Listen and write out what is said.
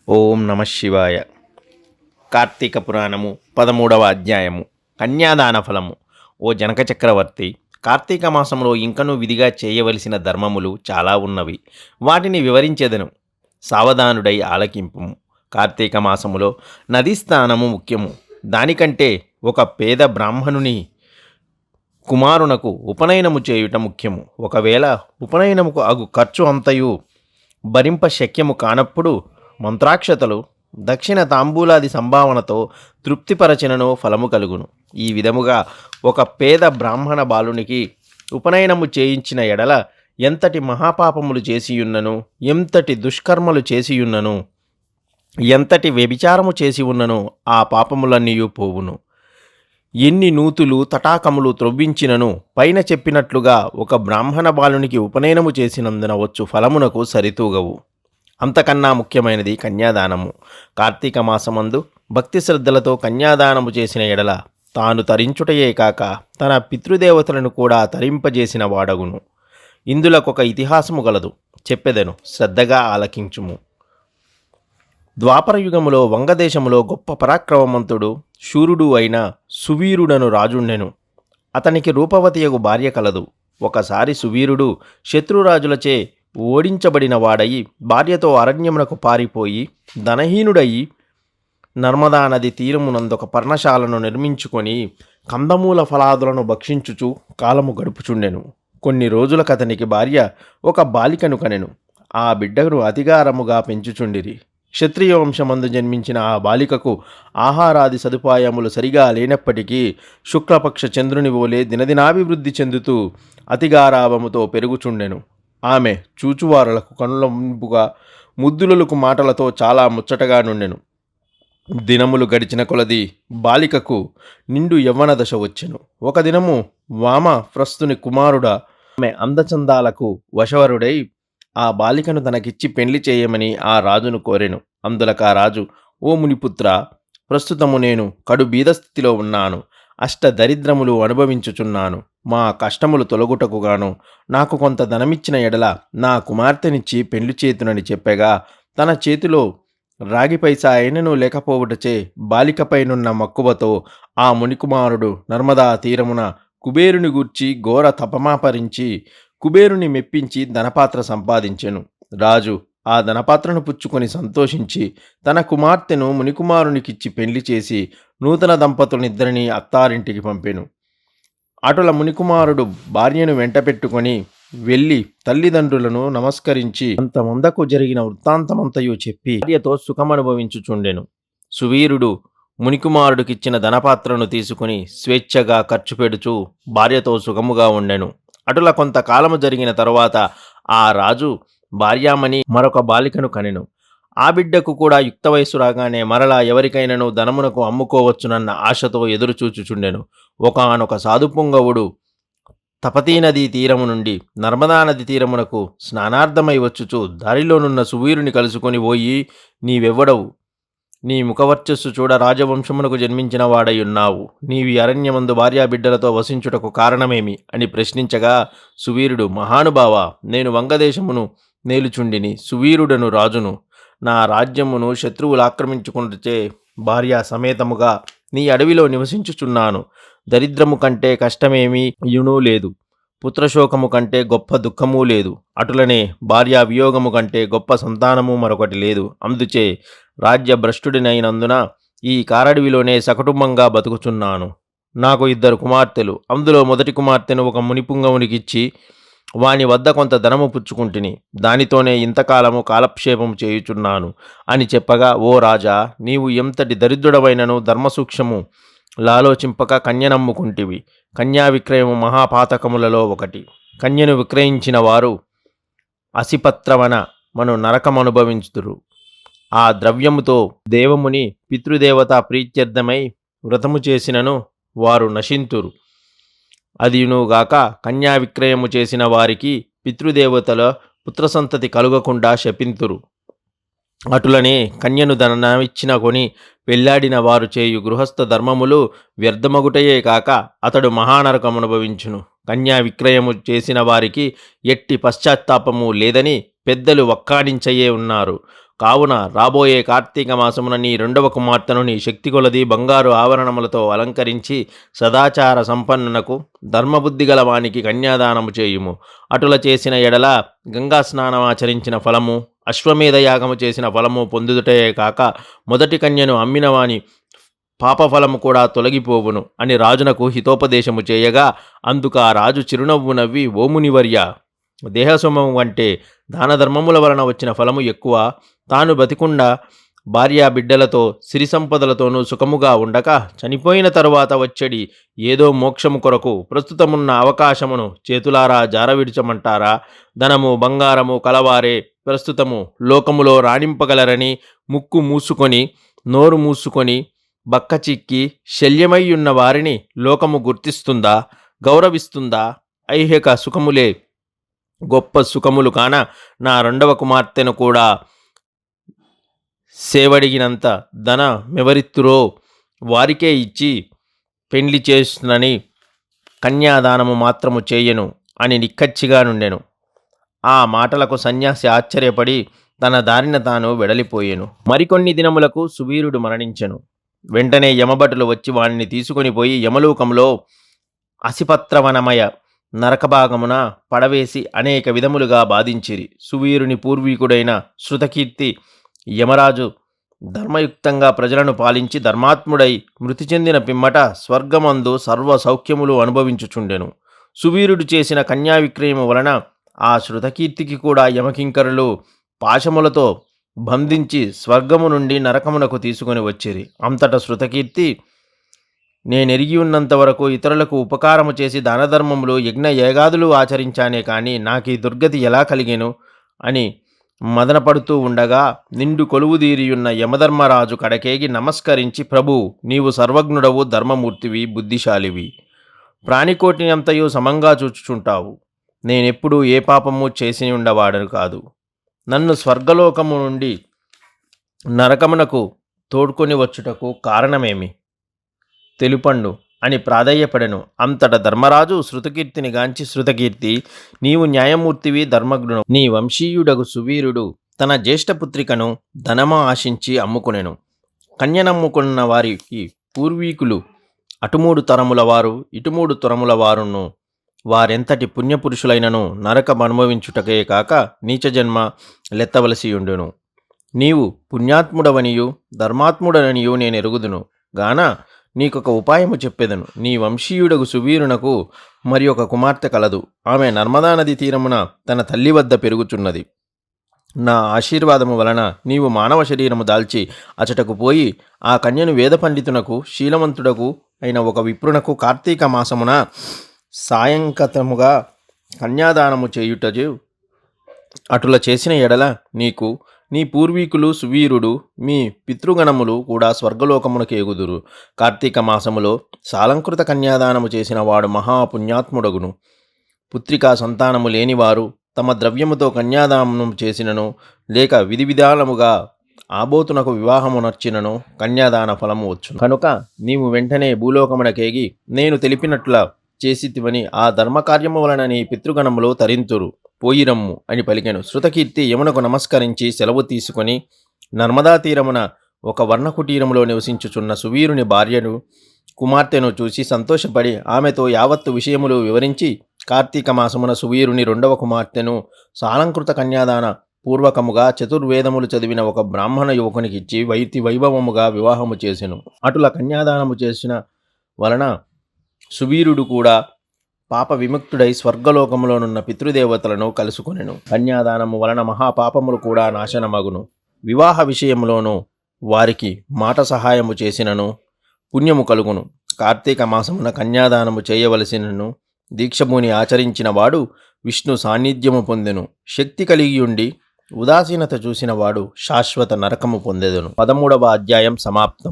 ఓం నమ శివాయ. కార్తీక పురాణము 13వ అధ్యాయము. కన్యాదాన ఫలము. ఓ జనక చక్రవర్తి, కార్తీక మాసంలో ఇంకనూ విధిగా చేయవలసిన ధర్మములు చాలా ఉన్నవి. వాటిని వివరించెదను, సావధానుడై ఆలకింపుము. కార్తీక మాసములో నదీ స్నానము ముఖ్యము. దానికంటే ఒక పేద బ్రాహ్మణుని కుమారునకు ఉపనయనము చేయుట ముఖ్యము. ఒకవేళ ఉపనయనముకు అగు ఖర్చు అంతయు భరింప శక్యము కానప్పుడు మంత్రాక్షతలు, దక్షిణ తాంబూలాది సంభావనతో తృప్తిపరచినను ఫలము కలుగును. ఈ విధముగా ఒక పేద బ్రాహ్మణ బాలునికి ఉపనయనము చేయించిన ఎడల ఎంతటి మహాపాపములు చేసియున్నను, ఎంతటి దుష్కర్మలు చేసియున్నను, ఎంతటి వ్యభిచారము చేసి ఉన్నను ఆ పాపములన్నీయు పోవును. ఎన్ని నూతులు తటాకములు త్రొవ్వించినను పైన చెప్పినట్లుగా ఒక బ్రాహ్మణ బాలునికి ఉపనయనము చేసినందున వచ్చు ఫలమునకు సరితూగవు. అంతకన్నా ముఖ్యమైనది కన్యాదానము. కార్తీక మాసమందు భక్తి శ్రద్ధలతో కన్యాదానము చేసిన ఎడల తాను తరించుటయే కాక తన పితృదేవతలను కూడా తరింపజేసిన వాడగును. ఇందులకొక ఇతిహాసము గలదు, చెప్పెదను, శ్రద్ధగా ఆలకించుము. ద్వాపరయుగములో వంగదేశములో గొప్ప పరాక్రమవంతుడు శూరుడు అయిన సువీరుడను రాజుండెను. అతనికి రూపవతియగు భార్య కలదు. ఒకసారి సువీరుడు శత్రురాజులచే ఓడించబడిన వాడయి భార్యతో అరణ్యమునకు పారిపోయి ధనహీనుడయి నర్మదా నది తీరమునందొక పర్ణశాలను నిర్మించుకొని కందమూల ఫలాదులను భక్షించుచు కాలము గడుపుచుండెను. కొన్ని రోజులకతనికి భార్య ఒక బాలికను కనెను. ఆ బిడ్డను అతిగారముగా పెంచుచుండిరి. క్షత్రియ వంశమందు జన్మించిన ఆ బాలికకు ఆహారాది సదుపాయములు సరిగా లేనప్పటికీ శుక్లపక్ష చంద్రుని వోలే దినదినాభివృద్ధి చెందుతూ అతిగారావముతో పెరుగుచుండెను. ఆమె చూచువారులకు కనులంపుగా ముద్దులకు మాటలతో చాలా ముచ్చటగా నుండెను. దినములు గడిచిన కొలది బాలికకు నిండు యవ్వన దశ వచ్చెను. ఒక దినము వామప్రస్థుని కుమారుడ ఆమె అందచందాలకు వశవరుడై ఆ బాలికను తనకిచ్చి పెండ్లి చేయమని ఆ రాజును కోరెను. అందులకా రాజు, ఓ మునిపుత్ర, ప్రస్తుతము నేను కడు బీదస్థితిలో ఉన్నాను. అష్ట దరిద్రములు అనుభవించుచున్నాను. మా కష్టములు తొలగుటకుగాను నాకు కొంత ధనమిచ్చిన ఎడల నా కుమార్తెనిచ్చి పెండ్లి చేతునని చెప్పగా తన చేతిలో రాగి పైసా అయినను లేకపోవుటచే బాలికపైనున్న మక్కువతో ఆ మునికుమారుడు నర్మదా తీరమున కుబేరుని గూర్చి ఘోర తపమాపరించి కుబేరుని మెప్పించి ధనపాత్ర సంపాదించెను. రాజు ఆ ధనపాత్రను పుచ్చుకొని సంతోషించి తన కుమార్తెను మునికుమారునికిచ్చి పెండ్లి చేసి నూతన దంపతులనిద్దరినీ అత్తారింటికి పంపెను. అటుల మునికుమారుడు భార్యను వెంట పెట్టుకొని వెళ్ళి తల్లిదండ్రులను నమస్కరించి అంతమందకు జరిగిన వృత్తాంతమంతయు చెప్పి భార్యతో సుఖమనుభవించుచుండెను. సువీరుడు మునికుమారుడికిచ్చిన ధనపాత్రను తీసుకుని స్వేచ్ఛగా ఖర్చు పెడుచు భార్యతో సుఖముగా ఉండెను. అటుల కొంతకాలము జరిగిన తరువాత ఆ రాజు భార్యామణి మరొక బాలికను కనెను. ఆ బిడ్డకు కూడా యుక్త వయస్సు రాగానే మరలా ఎవరికైనాను ధనమునకు అమ్ముకోవచ్చునన్న ఆశతో ఎదురుచూచుచుండెను. ఒకానొక సాధుపుంగవుడు తపతీ నదీ తీరము నుండి నర్మదా నది తీరమునకు స్నానార్థమై వచ్చుచు దారిలోనున్న సువీరుని కలుసుకొని, పోయి నీవెవ్వడవు? నీ ముఖవర్చస్సు చూడ రాజవంశమునకు జన్మించిన వాడయున్నావు. నీవి అరణ్యమందు భార్యాబిడ్డలతో వసించుటకు కారణమేమి అని ప్రశ్నించగా సువీరుడు, మహానుభావ, నేను వంగదేశమును నేలుచుండిని సువీరుడను రాజును. నా రాజ్యమును శత్రువులు ఆక్రమించుకుంటే భార్యా సమేతముగా నీ అడవిలో నివసించుచున్నాను. దరిద్రము కంటే కష్టమేమీ యునూ లేదు, పుత్రశోకము కంటే గొప్ప దుఃఖమూ లేదు, అటులనే భార్యా వియోగము కంటే గొప్ప సంతానము మరొకటి లేదు. అందుచే రాజ్యభ్రష్టుడినైనందున ఈ కారడవిలోనే సకుటుంబంగా బతుకుచున్నాను. నాకు 2 కుమార్తెలు. అందులో మొదటి కుమార్తెను ఒక మునిపుంగవునికిచ్చి వాని వద్ద కొంత ధనము పుచ్చుకుంటుని దానితోనే ఇంతకాలము కాలక్షేపము చేయుచున్నాను అని చెప్పగా, ఓ రాజా, నీవు ఎంతటి దరిద్రుడవైనను ధర్మసూక్ష్మము లాలోచింపక కన్యనమ్ముకుంటివి. కన్యా విక్రయము మహాపాతకములలో ఒకటి. కన్యను విక్రయించిన వారు అసిపత్రవన మను నరకమనుభవించుదురు. ఆ ద్రవ్యముతో దేవముని పితృదేవత ప్రీత్యర్థమై వ్రతము చేసినను వారు నశింతురు. అదియునుగాక కన్యా విక్రయము చేసిన వారికి పితృదేవతల పుత్రసంతతి కలుగకుండా శపింతురు. అటులనే కన్యను ధనమిచ్చిన కొని పెళ్లాడిన వారు చేయు గృహస్థ ధర్మములు వ్యర్థమగుటయే కాక అతడు మహానరకమనుభవించును. కన్యా విక్రయము చేసిన వారికి ఎట్టి పశ్చాత్తాపము లేదని పెద్దలు వక్కాణించయే ఉన్నారు. కావున రాబోయే కార్తీక మాసమున నీ రెండవ కుమార్తెను నీ శక్తి కొలది బంగారు ఆభరణములతో అలంకరించి సదాచార సంపన్నునకు ధర్మబుద్ధి గల వానికి కన్యాదానము చేయుము. అటుల చేసిన ఎడల గంగా స్నానమాచరించిన ఫలము, అశ్వమేధ యాగము చేసిన ఫలము పొందుటయే కాక మొదటి కన్యను అమ్మినవాని పాపఫలము కూడా తొలగిపోవును అని రాజునకు హితోపదేశము చేయగా, అందుకు ఆ రాజు చిరునవ్వు నవ్వి, ఓ మునివర్య, దేహసొమము అంటే దానధర్మముల వలన వచ్చిన ఫలము ఎక్కువ. తాను బతికుండా భార్యా బిడ్డలతో సిరి సంపదలతోనూ సుఖముగా ఉండక చనిపోయిన తరువాత వచ్చేడి ఏదో మోక్షము కొరకు ప్రస్తుతమున్న అవకాశమును చేతులారా జారవిడిచమంటారా? ధనము బంగారము కలవారే ప్రస్తుతము లోకములో రాణింపగలరని ముక్కు మూసుకొని నోరు మూసుకొని బక్కచిక్కి శల్యమయ్యున్న వారిని లోకము గుర్తిస్తుందా, గౌరవిస్తుందా? ఐహిక సుఖములే గొప్ప సుఖములు కాన నా రెండవ కుమార్తెను కూడా సేవడిగినంత ధనమెవరిత్తురో వారికే ఇచ్చి పెండ్లి చేస్తునని కన్యాదానము మాత్రము చేయను అని నిక్కచ్చిగా నుండెను. ఆ మాటలకు సన్యాసి ఆశ్చర్యపడి తన దారిన తాను వెడలిపోయెను. మరికొన్ని దినములకు సువీరుడు మరణించెను. వెంటనే యమభటులు వచ్చి వాణ్ణి తీసుకొని పోయి యమలోకంలో అసిపత్రవనమయ నరకభాగమున పడవేసి అనేక విధములుగా బాధించిరి. సువీరుని పూర్వీకుడైన శృతకీర్తి యమరాజు ధర్మయుక్తంగా ప్రజలను పాలించి ధర్మాత్ముడై మృతి చెందిన పిమ్మట స్వర్గమందు సర్వ సౌఖ్యములు అనుభవించుచుండెను. సువీరుడు చేసిన కన్యా విక్రయము వలన ఆ శృతకీర్తికి కూడా యమకింకరులు పాశములతో బంధించి స్వర్గము నుండి నరకమునకు తీసుకొని వచ్చిరి. అంతట శృతకీర్తి, నేనెరిగి ఉన్నంత వరకు ఇతరులకు ఉపకారము చేసి దానధర్మములు యజ్ఞ యాగాదులు ఆచరించానే కానీ నాకు ఈ దుర్గతి ఎలా కలిగెను అని మదనపడుతూ ఉండగా నిండు కొలువుదీరియున్న యమధర్మరాజు కడకేగి నమస్కరించి, ప్రభు, నీవు సర్వజ్ఞుడవు, ధర్మమూర్తివి, బుద్ధిశాలివి, ప్రాణికోటిని అంతయు సమంగా చూచుచుంటావు. నేనెప్పుడూ ఏ పాపము చేసి ఉండవాడను కాదు. నన్ను స్వర్గలోకము నుండి నరకమునకు తోడ్కొని వచ్చుటకు కారణమేమి తెలుపండు అని ప్రాధేయపడెను. అంతట ధర్మరాజు శృతకీర్తిని గాంచి, శృతకీర్తి, నీవు న్యాయమూర్తివి, ధర్మజ్ఞుడు. నీ వంశీయుడగు సువీరుడు తన జ్యేష్ఠపుత్రికను ధనము ఆశించి అమ్ముకొనెను. కన్యనమ్ముకున్న వారికి పూర్వీకులు అటుమూడు తరముల వారు ఇటుమూడు తరముల వారును వారెంతటి పుణ్యపురుషులైనను నరకం అనుభవించుటకే కాక నీచజన్మ లెత్తవలసియుండును. నీవు పుణ్యాత్ముడవనియు ధర్మాత్ముడవనియు నేనెరుగుదును గాన నీకొక ఉపాయము చెప్పెదను. నీ వంశీయుడగు సువీరునకు మరి ఒక కుమార్తె కలదు. ఆమె నర్మదా నది తీరమున తన తల్లి వద్ద పెరుగుచున్నది. నా ఆశీర్వాదము వలన నీవు మానవ శరీరము దాల్చి అచటకు పోయి ఆ కన్యను వేద పండితునకు శీలవంతుడకు అయిన ఒక విప్రునకు కార్తీక మాసమున సాయంకతముగా కన్యాదానము చేయుటజు. అటుల చేసిన ఎడల నీకు నీ పూర్వీకులు సువీరుడు మీ పితృగణములు కూడా స్వర్గలోకమునకు ఎగుదురు. కార్తీక మాసములో సాలంకృత కన్యాదానము చేసిన వాడు మహాపుణ్యాత్ముడగును. పుత్రికా సంతానము లేనివారు తమ ద్రవ్యముతో కన్యాదానము చేసినను లేక విధి విధానముగా ఆబోతునకు వివాహము నర్చినను కన్యాదాన ఫలము వచ్చును. కనుక నీవు వెంటనే భూలోకమునకేగి నేను తెలిపినట్ల చేసితివని ఆ ధర్మకార్యము వలన నీ పితృగణములు తరింతురు. పోయిరమ్ము అని పలికెను. శృతకీర్తి యమునకు నమస్కరించి సెలవు తీసుకొని నర్మదా తీరమున ఒక వర్ణకుటీరములో నివసించుచున్న సువీరుని భార్యను కుమార్తెను చూసి సంతోషపడి ఆమెతో యావత్తు విషయములు వివరించి కార్తీక మాసమున సువీరుని రెండవ కుమార్తెను సాలంకృత కన్యాదాన పూర్వకముగా చతుర్వేదములు చదివిన ఒక బ్రాహ్మణ యువకునికిచ్చి వైభవముగా వివాహము చేసెను. అటుల కన్యాదానము చేసిన వలన సువీరుడు కూడా పాప విముక్తుడై స్వర్గలోకములోనున్న పితృదేవతలను కలుసుకొనెను. కన్యాదానము వలన మహాపాపములు కూడా నాశనమగును. వివాహ విషయములోనూ వారికి మాట సహాయము చేసినను పుణ్యము కలుగును. కార్తీక మాసమున కన్యాదానము చేయవలసినను దీక్షభూని ఆచరించిన వాడు విష్ణు సాన్నిధ్యము పొందెను. శక్తి కలిగియుండి ఉదాసీనత చూసిన వాడు శాశ్వత నరకము పొందెదను. 13వ అధ్యాయం సమాప్తం.